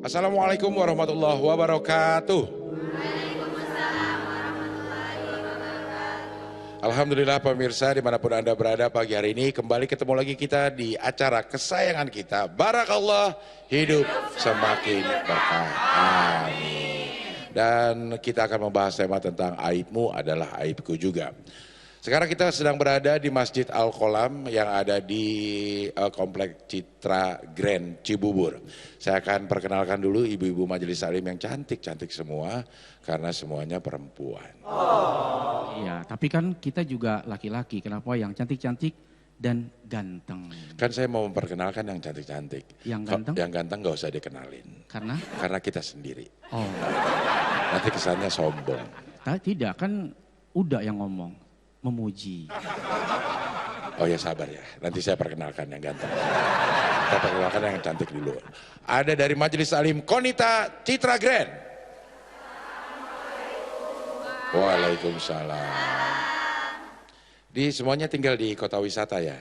Assalamualaikum warahmatullahi wabarakatuh. Alhamdulillah pemirsa dimanapun Anda berada pagi hari ini kembali ketemu lagi kita di acara kesayangan kita Barakallah Hidup Semakin Berkah. Amin. Dan kita akan membahas tema tentang aibmu adalah aibku juga. Sekarang kita sedang berada di Masjid Al-Qolam yang ada di Komplek Citra Grand Cibubur. Saya akan perkenalkan dulu ibu-ibu majelis taklim yang cantik-cantik semua karena semuanya perempuan. Iya, tapi kan kita juga laki-laki. Kenapa yang cantik-cantik dan ganteng? Kan saya mau memperkenalkan yang cantik-cantik. Yang ganteng? Yang ganteng gak usah dikenalin. Karena? Karena kita sendiri. Oh. Nanti kesannya sombong. Tidak, kan udah yang ngomong. Memuji. Oh ya sabar ya, nanti saya perkenalkan yang ganteng. Saya perkenalkan yang cantik dulu. Ada dari Majelis Taklim Konita Citra Grand. Waalaikumsalam. Di semuanya tinggal di kota wisata ya?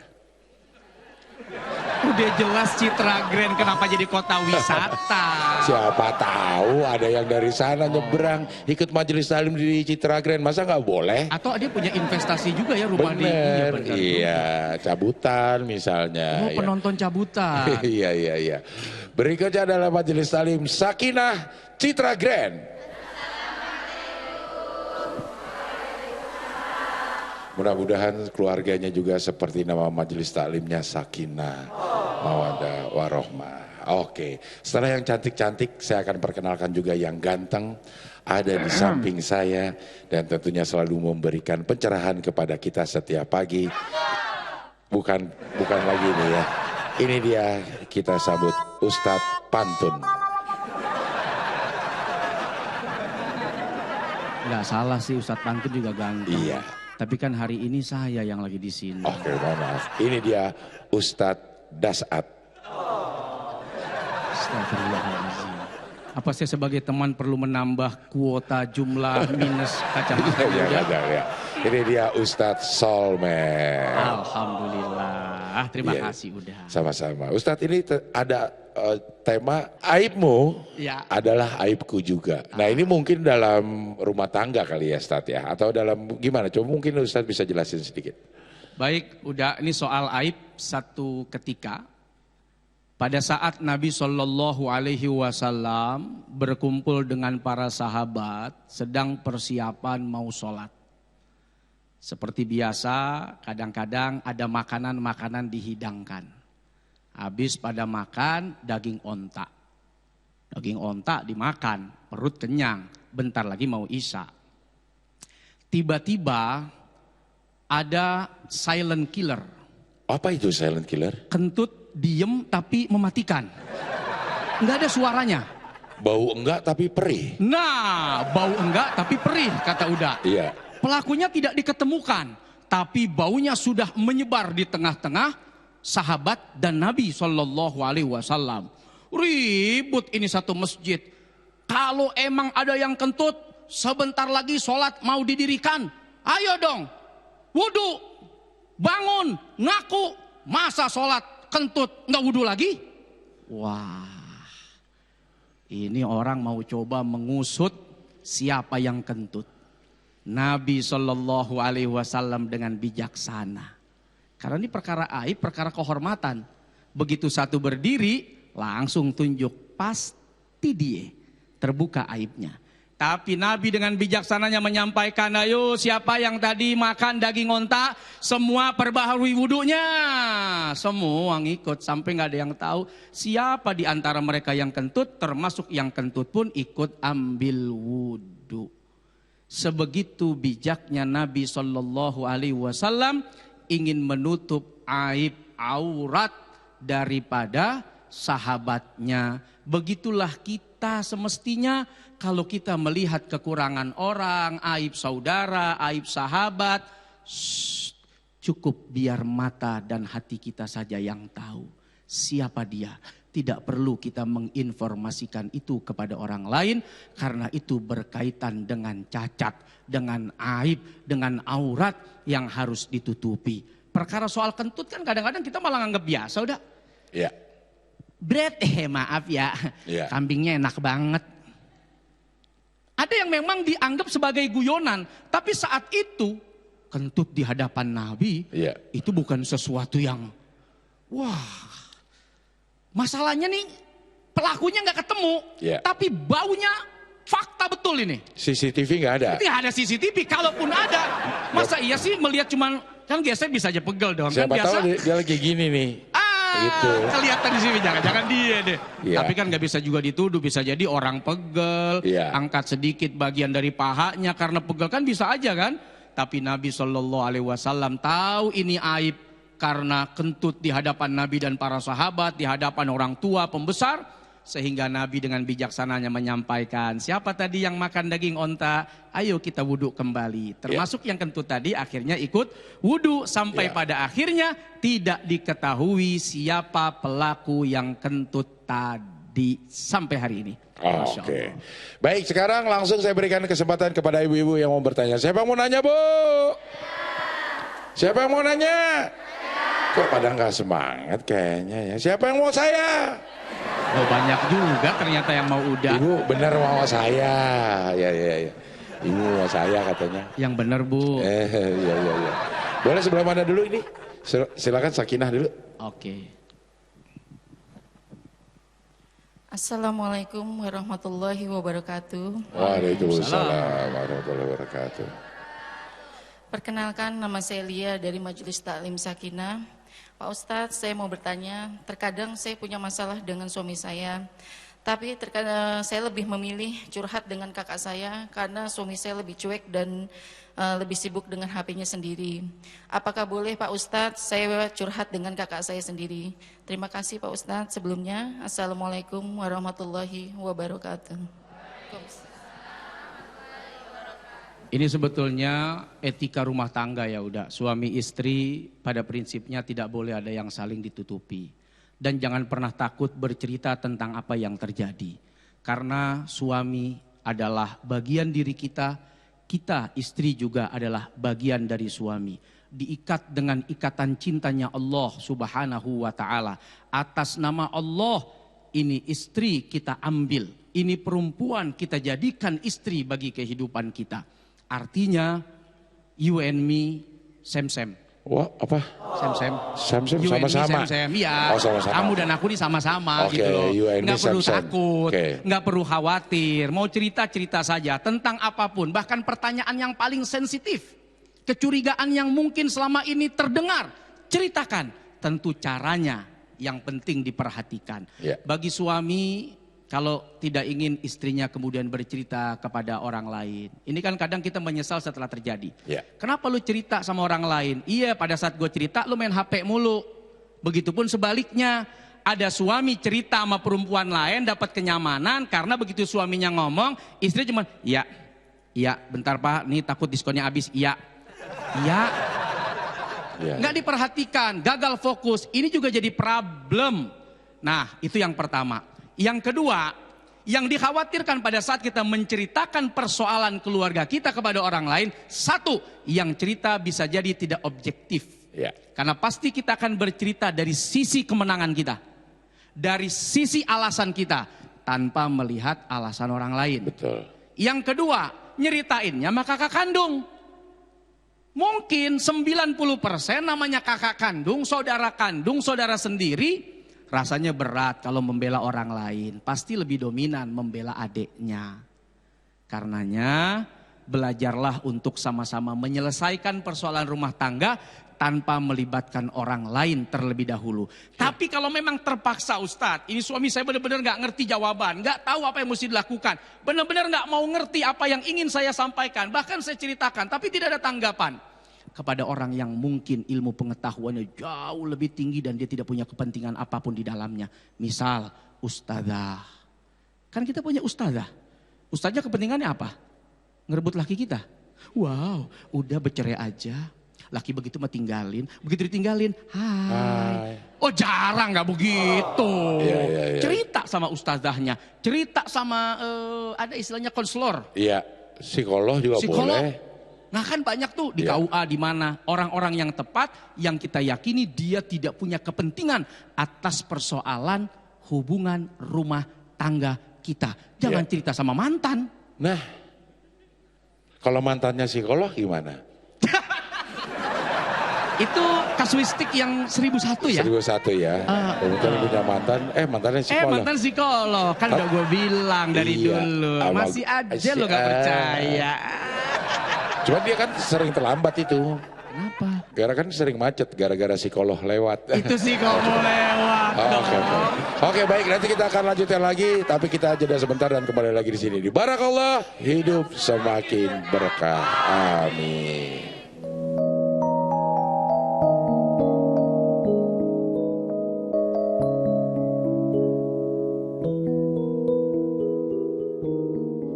Udah jelas Citra Grand, kenapa jadi kota wisata? Siapa tahu ada yang dari sana nyebrang ikut majelis taklim di Citra Grand, masa nggak boleh? Atau dia punya investasi juga ya rumah di Iya, cabutan misalnya. Oh, penonton cabutan. Iya. Berikutnya adalah majelis taklim Sakinah Citra Grand. Mudah-mudahan keluarganya juga seperti nama majelis taklimnya Sakinah, Mawaddah, Warohmah. Oke, setelah yang cantik-cantik saya akan perkenalkan juga yang ganteng. Ada di samping saya dan tentunya selalu memberikan pencerahan kepada kita setiap pagi. Bukan lagi ini ya. Ini dia kita sambut Ustadz Pantun. Nggak salah sih, Ustadz Pantun juga ganteng. Iya. Tapi kan hari ini saya yang lagi di sini. Oke, maaf. Ini dia Ustadz Dasat. Astagfirullahaladzim. Apa saya sebagai teman perlu menambah kuota jumlah minus kacamata? Ya. Ini dia Ustadz Solmer. Alhamdulillah. Terima kasih udah. Sama-sama. Ustadz ini ada tema aibmu adalah aibku juga. Nah ini mungkin dalam rumah tangga kali ya Ustadz ya. Atau dalam gimana? Coba mungkin Ustadz bisa jelasin sedikit. Baik, udah ini soal aib satu ketika. Pada saat Nabi SAW berkumpul dengan para sahabat sedang persiapan mau sholat. Seperti biasa kadang-kadang ada makanan-makanan dihidangkan. Habis pada makan daging onta. Daging onta dimakan, perut kenyang, bentar lagi mau isya. Tiba-tiba ada silent killer. Apa itu silent killer? Kentut diem tapi mematikan. Enggak ada suaranya. Bau enggak tapi perih. Nah, bau enggak tapi perih kata Uda. Iya. Pelakunya tidak diketemukan, tapi baunya sudah menyebar di tengah-tengah sahabat dan Nabi SAW. Ribut ini satu masjid. Kalau emang ada yang kentut, sebentar lagi sholat mau didirikan. Ayo dong, wudu, bangun, ngaku, masa sholat kentut nggak wudu lagi? Wah, ini orang mau coba mengusut siapa yang kentut. Nabi SAW dengan bijaksana. Karena ini perkara aib, perkara kehormatan. Begitu satu berdiri, langsung tunjuk. Pasti dia terbuka aibnya. Tapi Nabi dengan bijaksananya menyampaikan, ayo siapa yang tadi makan daging onta, semua perbaharui wudunya. Semua ngikut, sampai gak ada yang tahu siapa di antara mereka yang kentut, termasuk yang kentut pun ikut ambil wudu. Sebegitu bijaknya Nabi SAW ingin menutup aib aurat daripada sahabatnya. Begitulah kita semestinya kalau kita melihat kekurangan orang, aib saudara, aib sahabat, cukup biar mata dan hati kita saja yang tahu siapa dia. Tidak perlu kita menginformasikan itu kepada orang lain karena itu berkaitan dengan cacat, dengan aib, dengan aurat yang harus ditutupi. Perkara soal kentut kan kadang-kadang kita malah nganggap biasa udah. Iya. bread, maaf ya, Iya. kambingnya enak banget. Ada yang memang dianggap sebagai guyonan, tapi saat itu kentut di hadapan Nabi, Iya. itu bukan sesuatu yang, wah, masalahnya nih pelakunya nggak ketemu, Iya. tapi baunya fakta betul ini. CCTV nggak ada. Ini ada CCTV, kalaupun ada, masa iya sih melihat cuman, kan biasanya bisa aja pegel dong, kan Siapa biasa. tahu dia lagi gini nih. Gitu. Kelihatan di sini, jangan dia deh. Iya. Tapi kan nggak bisa juga dituduh, bisa jadi orang pegel, Iya. angkat sedikit bagian dari pahanya karena pegel, kan bisa aja kan. Tapi Nabi SAW tahu ini aib karena kentut di hadapan Nabi dan para sahabat, di hadapan orang tua pembesar. Sehingga Nabi dengan bijaksananya menyampaikan, siapa tadi yang makan daging onta? Ayo kita wudhu kembali. Termasuk yang kentut tadi akhirnya ikut wudhu. Sampai pada akhirnya tidak diketahui siapa pelaku yang kentut tadi. Sampai hari ini. Masya Oke. Allah. Baik, sekarang langsung saya berikan kesempatan kepada ibu-ibu yang mau bertanya. Siapa yang mau nanya, Bu? Siapa yang mau nanya? Kok pada nggak semangat kayaknya ya? Siapa yang mau saya? Oh, banyak juga ternyata yang mau udah. Ibu benar mau saya. Ya. Ibu mau saya katanya. Yang benar, Bu. Iya. Boleh sebelah mana dulu ini? Silakan Sakinah dulu. Oke. Assalamualaikum warahmatullahi wabarakatuh. Waalaikumsalam warahmatullahi wabarakatuh. Perkenalkan, nama saya Lia dari Majelis Taklim Sakinah. Pak Ustadz, saya mau bertanya, terkadang saya punya masalah dengan suami saya, tapi terkadang saya lebih memilih curhat dengan kakak saya karena suami saya lebih cuek dan lebih sibuk dengan HP-nya sendiri. Apakah boleh Pak Ustadz saya curhat dengan kakak saya sendiri? Terima kasih Pak Ustadz sebelumnya. Assalamualaikum warahmatullahi wabarakatuh. Ini sebetulnya etika rumah tangga ya udah. Suami istri pada prinsipnya tidak boleh ada yang saling ditutupi. Dan jangan pernah takut bercerita tentang apa yang terjadi. Karena suami adalah bagian diri kita, kita istri juga adalah bagian dari suami. Diikat dengan ikatan cintanya Allah Subhanahu wa ta'ala. Atas nama Allah ini istri kita ambil. Ini perempuan kita jadikan istri bagi kehidupan kita. Artinya you and me same. Wah, apa? Same. Sam-sam You and me sama-sama. same. Iya. Oh, sama-sama. Kamu dan aku ini sama-sama Oke, gitu loh. you and me Nggak perlu same-same. takut, Oke. nggak perlu khawatir. Mau cerita saja tentang apapun. Bahkan pertanyaan yang paling sensitif, kecurigaan yang mungkin selama ini terdengar, ceritakan. Tentu caranya yang penting diperhatikan. Ya. Bagi suami, kalau tidak ingin istrinya kemudian bercerita kepada orang lain. Ini kan kadang kita menyesal setelah terjadi. Ya. Kenapa lu cerita sama orang lain? Iya, pada saat gue cerita lu main HP mulu. Begitupun sebaliknya. Ada suami cerita sama perempuan lain dapat kenyamanan karena begitu suaminya ngomong, istri cuma iya bentar Pak, nih takut diskonnya habis. Iya. Ya. Nggak diperhatikan, gagal fokus. Ini juga jadi problem. Nah, itu yang pertama. Yang kedua, yang dikhawatirkan pada saat kita menceritakan persoalan keluarga kita kepada orang lain, satu, yang cerita bisa jadi tidak objektif. Ya. Karena pasti kita akan bercerita dari sisi kemenangan kita, dari sisi alasan kita, tanpa melihat alasan orang lain. Betul. Yang kedua, nyeritainnya sama kakak kandung. Mungkin 90% namanya kakak kandung, saudara sendiri, rasanya berat kalau membela orang lain. Pasti lebih dominan membela adiknya. Karenanya belajarlah untuk sama-sama menyelesaikan persoalan rumah tangga tanpa melibatkan orang lain terlebih dahulu. Tapi kalau memang terpaksa Ustadz, ini suami saya benar-benar gak ngerti jawaban, gak tahu apa yang mesti dilakukan, benar-benar gak mau ngerti apa yang ingin saya sampaikan, bahkan saya ceritakan, tapi tidak ada tanggapan. Kepada orang yang mungkin ilmu pengetahuannya jauh lebih tinggi dan dia tidak punya kepentingan apapun di dalamnya. Misal ustadzah. Kan kita punya ustadzah. Ustadzah kepentingannya apa? Ngerebut laki kita. Wow, udah bercerai aja. Laki begitu mah tinggalin. Begitu ditinggalin, hai. Oh jarang gak begitu. Iya. Cerita sama ustadzahnya. Cerita sama ada istilahnya konselor. Iya, psikolog juga boleh. Nah kan banyak tuh di KUA di mana orang-orang yang tepat yang kita yakini dia tidak punya kepentingan atas persoalan hubungan rumah tangga kita. Jangan cerita sama mantan. Nah, kalau mantannya psikolog gimana? Itu kasuistik yang 1001 ya? 1001 ya. Kebetulan punya mantannya psikolog. Mantan psikolog. Kan udah gue bilang dari dulu. Masih aja lo gak percaya. Cuma dia kan sering terlambat itu. Kenapa? Gara kan sering macet gara-gara psikolog lewat. Itu sih kamu lewat. Oke, baik, nanti kita akan lanjutkan lagi, tapi kita jeda sebentar dan kembali lagi di sini di Barakallah, hidup semakin berkah. Amin.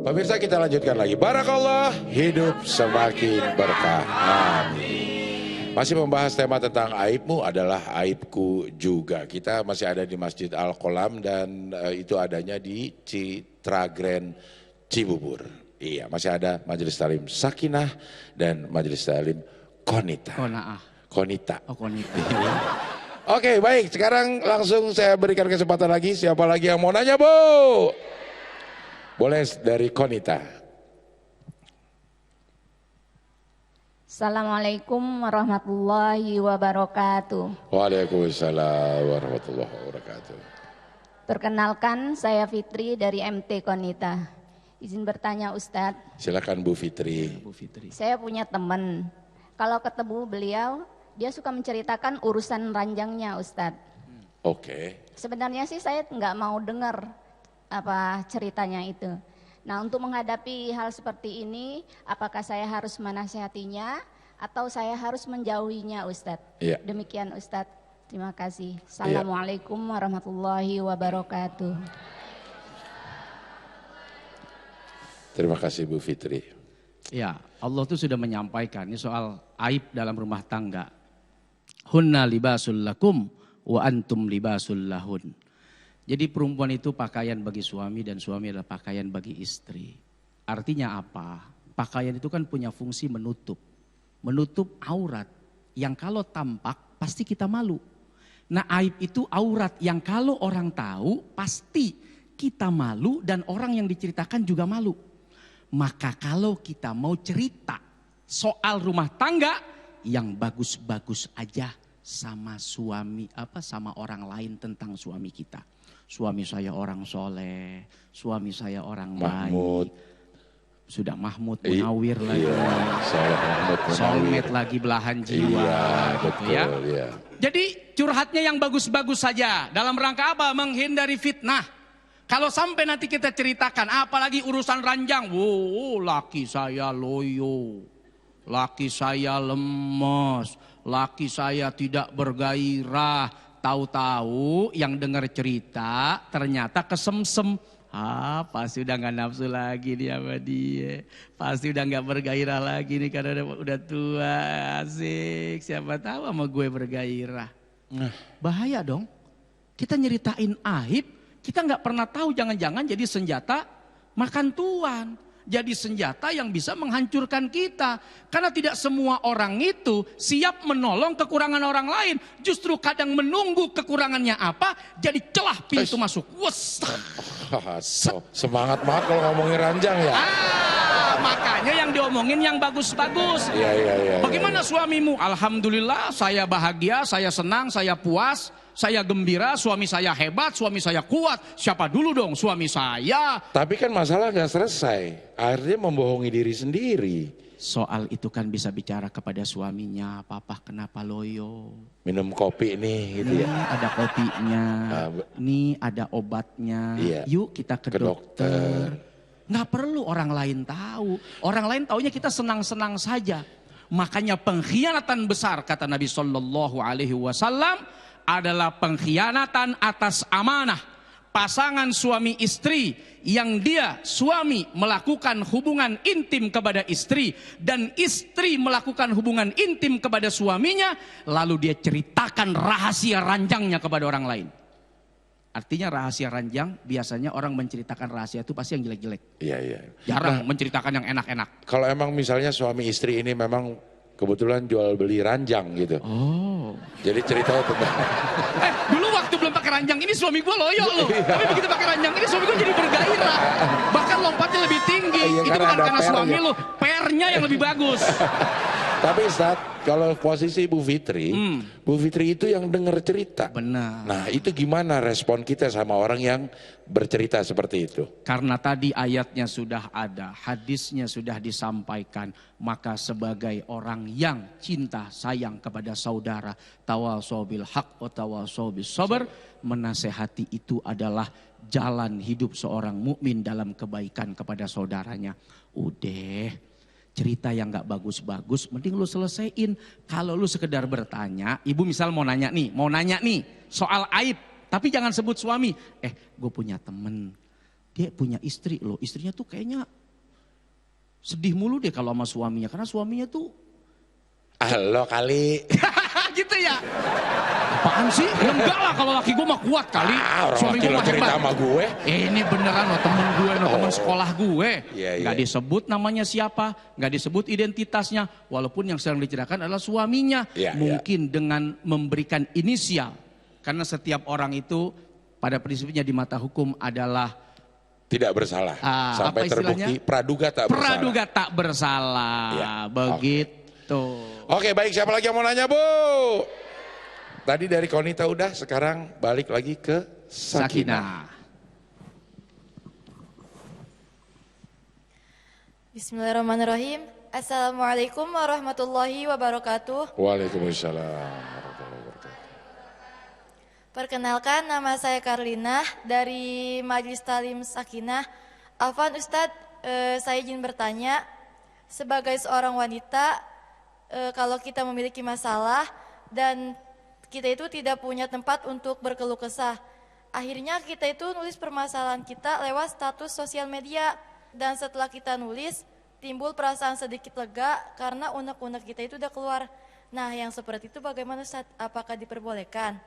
Pemirsa, kita lanjutkan lagi. Barakallah, hidup semakin berkah. Amin. Masih membahas tema tentang aibmu adalah aibku juga. Kita masih ada di Masjid Al-Qolam dan itu adanya di Citra Grand Cibubur. Iya, masih ada Majelis Talim Sakinah dan Majelis Talim Konita. Konita. Oh, Konita. Oke, baik. Sekarang langsung saya berikan kesempatan lagi. Siapa lagi yang mau nanya, Bu? Boleh dari Konita. Assalamualaikum warahmatullahi wabarakatuh. Waalaikumsalam warahmatullahi wabarakatuh. Perkenalkan, saya Fitri dari MT Konita. Izin bertanya Ustadz. Silakan Bu Fitri. Saya punya teman. Kalau ketemu beliau, dia suka menceritakan urusan ranjangnya Ustadz. Oke. Sebenarnya sih saya nggak mau dengar apa ceritanya itu. Nah, untuk menghadapi hal seperti ini, apakah saya harus menasihatinya atau saya harus menjauhinya Ustadz? Iya. Demikian Ustadz, terima kasih. Assalamualaikum warahmatullahi wabarakatuh. Terima kasih Bu Fitri. Ya, Allah tuh sudah menyampaikan ini soal aib dalam rumah tangga. Hunna libasul lakum wa antum libasul lahun. Jadi perempuan itu pakaian bagi suami dan suami adalah pakaian bagi istri. Artinya apa? Pakaian itu kan punya fungsi menutup. Menutup aurat yang kalau tampak pasti kita malu. Nah, aib itu aurat yang kalau orang tahu pasti kita malu dan orang yang diceritakan juga malu. Maka kalau kita mau cerita soal rumah tangga yang bagus-bagus aja sama suami sama orang lain tentang suami kita. Suami saya orang soleh, suami saya orang Mahmud. baik. Sudah Mahmud Munawir lagi. Soulmate lagi belahan jiwa. Iya, gitu betul, ya. Iya. Jadi curhatnya yang bagus-bagus saja. Dalam rangka apa? Menghindari fitnah. Kalau sampai nanti kita ceritakan, apalagi urusan ranjang. Wow, laki saya loyo. Laki saya lemes. Laki saya tidak bergairah. Tahu-tahu yang dengar cerita ternyata kesemsem. Pasti udah gak nafsu lagi dia sama dia. Pasti udah gak bergairah lagi nih karena udah tua. Asik, siapa tahu sama gue bergairah. Bahaya dong. Kita nyeritain aib, kita gak pernah tahu jangan-jangan jadi senjata makan tuan. Jadi senjata yang bisa menghancurkan kita. Karena tidak semua orang itu siap menolong kekurangan orang lain. Justru kadang menunggu kekurangannya apa, jadi celah pintu masuk. Semangat banget kalau ngomongin ranjang ya. Makanya yang diomongin yang bagus-bagus. Iya. Bagaimana suamimu? Alhamdulillah saya bahagia, saya senang, saya puas. Saya gembira, suami saya hebat, suami saya kuat. Siapa dulu dong suami saya? Tapi kan masalah gak selesai. Akhirnya membohongi diri sendiri. Soal itu kan bisa bicara kepada suaminya. Papa kenapa loyo? Minum kopi nih gitu ya. Ada kopinya, nih ada obatnya. Iya. Yuk kita ke dokter. Nggak perlu orang lain tahu. Orang lain taunya kita senang-senang saja. Makanya pengkhianatan besar kata Nabi Shallallahu Alaihi Wasallam adalah pengkhianatan atas amanah. Pasangan suami istri yang dia suami melakukan hubungan intim kepada istri dan istri melakukan hubungan intim kepada suaminya, lalu dia ceritakan rahasia ranjangnya kepada orang lain. Artinya rahasia ranjang biasanya orang menceritakan rahasia itu pasti yang jelek-jelek. Iya. Jarang menceritakan yang enak-enak. Kalau emang misalnya suami istri ini memang kebetulan jual beli ranjang gitu. Oh. Jadi ceritanya tentang Dulu waktu belum pakai ranjang ini suami gue loyo loh. Tapi begitu pakai ranjang ini suami gue jadi bergairah. Bahkan lompatnya lebih tinggi. Iya, Itu karena bukan ada karena suami pernya. lo, pernya yang lebih bagus. Tapi Ustaz, kalau posisi Bu Fitri, Bu Fitri itu yang dengar cerita. Benar. Nah itu gimana respon kita sama orang yang bercerita seperti itu? Karena tadi ayatnya sudah ada, hadisnya sudah disampaikan, maka sebagai orang yang cinta sayang kepada saudara, tawasau bil haq wa tawasau bis sabr, menasehati itu adalah jalan hidup seorang mukmin dalam kebaikan kepada saudaranya. Udah, cerita yang gak bagus-bagus mending lu selesaiin. Kalau lu sekedar bertanya, ibu misal mau nanya nih soal aib, tapi jangan sebut suami. Gue punya temen, dia punya istri loh, istrinya tuh kayaknya sedih mulu deh kalau sama suaminya, karena suaminya tuh Lo kali. gitu ya. Apaan sih? Ya enggak lah, kalau laki gue mah kuat kali. Orang Suami laki gue lo mah cerita hebat. sama gue. Ini beneran loh, temen gue loh, temen sekolah gue. Iya, Gak iya. disebut namanya siapa, gak disebut identitasnya. Walaupun yang sedang diceritakan adalah suaminya. Iya, Mungkin dengan memberikan inisial. Karena setiap orang itu pada prinsipnya di mata hukum adalah Tidak bersalah. Sampai apa istilahnya? terbukti praduga tak bersalah. praduga tak bersalah. Iya, Begitu. Oke, baik, siapa lagi yang mau nanya Bu? Tadi dari Konita udah, sekarang balik lagi ke Sakinah. Bismillahirrahmanirrahim. Assalamualaikum warahmatullahi wabarakatuh. Waalaikumsalam warahmatullahi wabarakatuh. Perkenalkan, nama saya Karlina dari Majelis Talim Sakinah. Afwan Ustadz, saya izin bertanya, sebagai seorang wanita, kalau kita memiliki masalah dan kita itu tidak punya tempat untuk berkeluh kesah, akhirnya kita itu nulis permasalahan kita lewat status sosial media, dan setelah kita nulis timbul perasaan sedikit lega karena unek-unek kita itu udah keluar. Nah, yang seperti itu bagaimana Ustaz? Apakah diperbolehkan?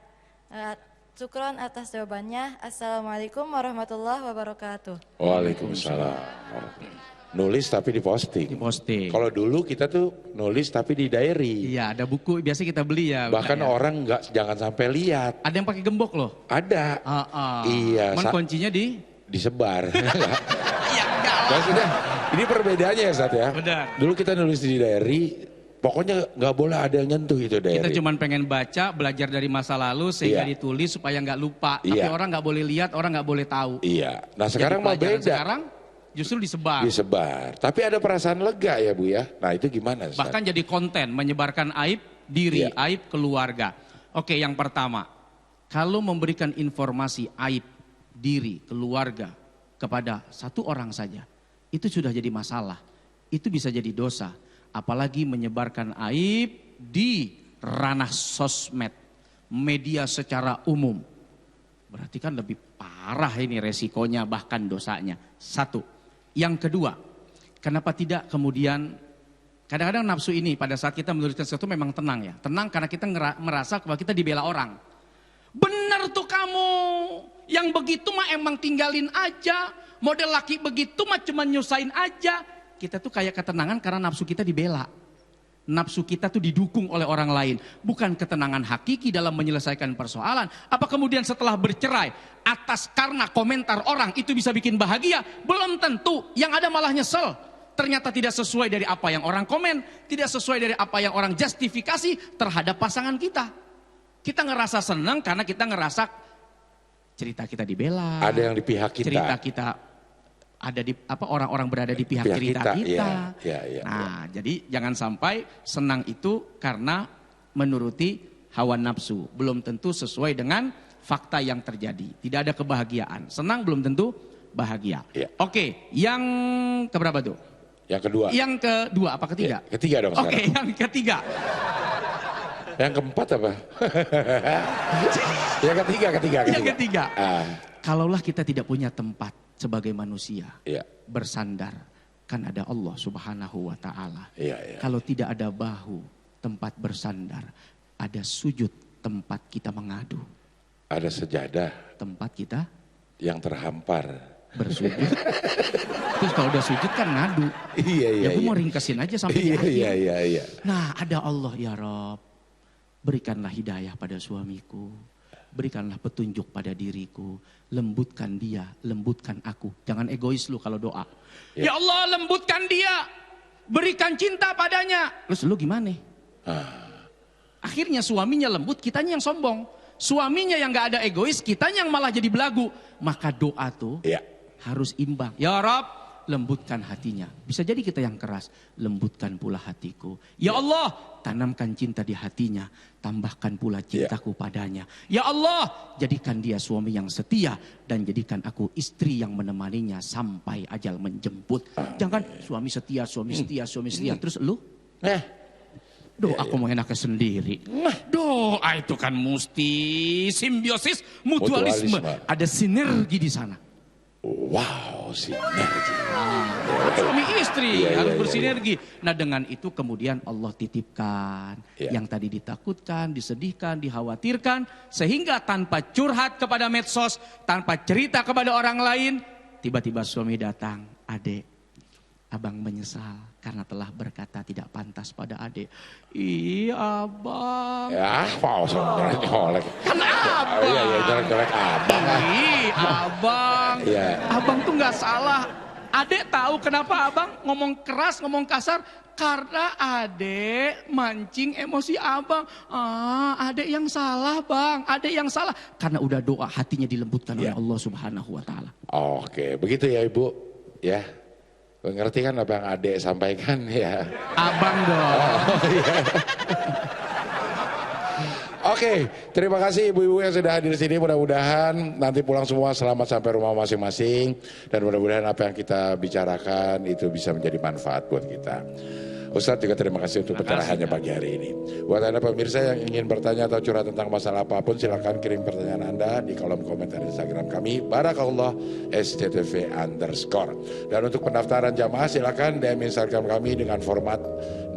Syukron atas jawabannya. Assalamualaikum warahmatullahi wabarakatuh. Waalaikumsalam. Nulis tapi diposting. Posting. Kalau dulu kita tuh nulis tapi di diary. Iya, ada buku biasa kita beli ya. Bahkan ya. orang jangan sampai lihat. Ada yang pakai gembok loh. Ada. Iya. Cuman kuncinya disebar. Iya, enggak lah. Maksudnya ini perbedaannya ya Zat ya. Benar. Dulu kita nulis di diary, pokoknya nggak boleh ada yang nyentuh itu diary. Kita cuma pengen baca, belajar dari masa lalu sehingga Iya. ditulis supaya nggak lupa. Tapi Iya. orang nggak boleh lihat, orang nggak boleh tahu. Iya. Nah sekarang Jadi mah pelajaran beda. Sekarang justru disebar. Disebar. Tapi ada perasaan lega ya Bu ya. Nah itu gimana Zat? Bahkan jadi konten, menyebarkan aib diri, Iya. aib keluarga. Oke, yang pertama, kalau memberikan informasi aib diri, keluarga kepada satu orang saja, itu sudah jadi masalah. Itu bisa jadi dosa. Apalagi menyebarkan aib di ranah sosmed, media secara umum. Berarti kan lebih parah ini resikonya, bahkan dosanya. Satu. Yang kedua, kenapa tidak kemudian kadang-kadang nafsu ini pada saat kita menuliskan sesuatu memang tenang ya. Tenang karena kita merasa bahwa kita dibela orang. Bener tuh kamu, yang begitu mah emang tinggalin aja. Model laki begitu mah cuma nyusahin aja. Kita tuh kayak ketenangan karena nafsu kita dibela. Nafsu kita tuh didukung oleh orang lain. Bukan ketenangan hakiki dalam menyelesaikan persoalan. Apa kemudian setelah bercerai, atas karena komentar orang itu bisa bikin bahagia? Belum tentu, yang ada malah nyesel. Ternyata tidak sesuai dari apa yang orang komen. Tidak sesuai dari apa yang orang justifikasi terhadap pasangan kita. Kita ngerasa senang karena kita ngerasa cerita kita dibela. Ada yang di pihak kita. Cerita kita ada di orang-orang berada di pihak cerita kita. Iya. Nah, jadi jangan sampai senang itu karena menuruti hawa nafsu. Belum tentu sesuai dengan fakta yang terjadi. Tidak ada kebahagiaan. Senang belum tentu bahagia. Iya. Oke, yang keberapa tuh? Yang kedua. Yang kedua apa ketiga? Ya, ketiga dong Oke, sekarang. yang ketiga. Yang keempat apa? Yang ketiga. Yang ketiga. Ah, Kalaulah kita tidak punya tempat sebagai manusia iya. bersandar, kan ada Allah Subhanahu wa taala. Iya. Kalau tidak ada bahu, tempat bersandar, ada sujud, tempat kita mengadu, Ada sejadah tempat kita yang terhampar. bersujud. Terus kalau udah sujud kan ngadu. Iya. Ya gue mau ringkesin aja sampai di akhir. Iya. Nah, ada Allah, ya Rob, berikanlah hidayah pada suamiku. berikanlah petunjuk pada diriku, lembutkan dia, lembutkan aku. Jangan egois lu kalau doa. Ya Allah, lembutkan dia, berikan cinta padanya. Terus lu gimana? Akhirnya suaminya lembut, kitanya yang sombong. Suaminya yang gak ada egois, kitanya yang malah jadi belagu. Maka doa tuh harus imbang. Ya Rabb, lembutkan hatinya. Bisa jadi kita yang keras, lembutkan pula hatiku. Ya Allah, tanamkan cinta di hatinya, tambahkan pula cintaku padanya. Ya Allah, jadikan dia suami yang setia dan jadikan aku istri yang menemaninya sampai ajal menjemput. Jangan suami setia, terus lu? Doa aku mau enaknya sendiri. Doa itu kan mesti simbiosis, mutualisme. Ada sinergi di sana. Wow, sinergi. Suami istri harus bersinergi. Nah dengan itu kemudian Allah titipkan yang tadi ditakutkan, disedihkan, dikhawatirkan. Sehingga tanpa curhat kepada medsos, tanpa cerita kepada orang lain, tiba-tiba suami datang, adek, abang menyesal karena telah berkata tidak pantas pada adek. Iya abang. Ya, mau nyolek. Kan abang. Iya, jelek-jelek abang. Abang. Abang tuh nggak salah. Adek tahu kenapa abang ngomong keras, ngomong kasar? Karena adek mancing emosi abang. Adek yang salah bang, adek yang salah. Karena udah doa, hatinya dilembutkan oleh Allah Subhanahu Wa Taala. Oke, begitu ya Ibu. Ya. Ngerti kan apa yang adek sampaikan ya? Abang dong. Oke, terima kasih ibu-ibu yang sudah hadir di sini. Mudah-mudahan nanti pulang semua selamat sampai rumah masing-masing. Dan mudah-mudahan apa yang kita bicarakan itu bisa menjadi manfaat buat kita. Ustadz juga terima kasih untuk pencerahannya pagi hari ini. Buat Anda pemirsa yang ingin bertanya atau curhat tentang masalah apapun, silakan kirim pertanyaan Anda di kolom komentar Instagram kami, Barakallah SCTV_. Dan untuk pendaftaran jamaah silakan DM Instagram kami dengan format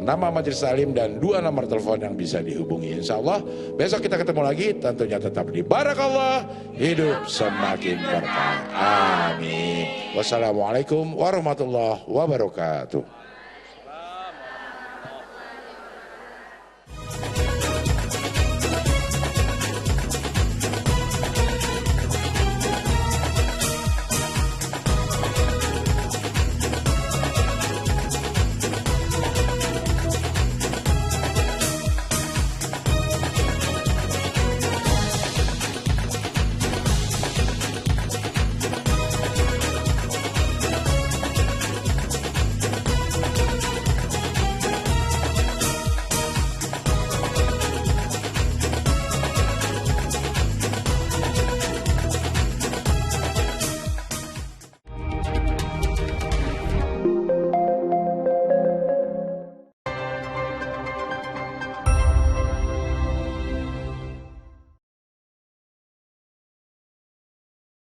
nama majelis taklim dan 2 nomor telepon yang bisa dihubungi. Insya Allah besok kita ketemu lagi, tentunya tetap di Barakallah, hidup semakin berkah. Amin. Wassalamualaikum warahmatullahi wabarakatuh.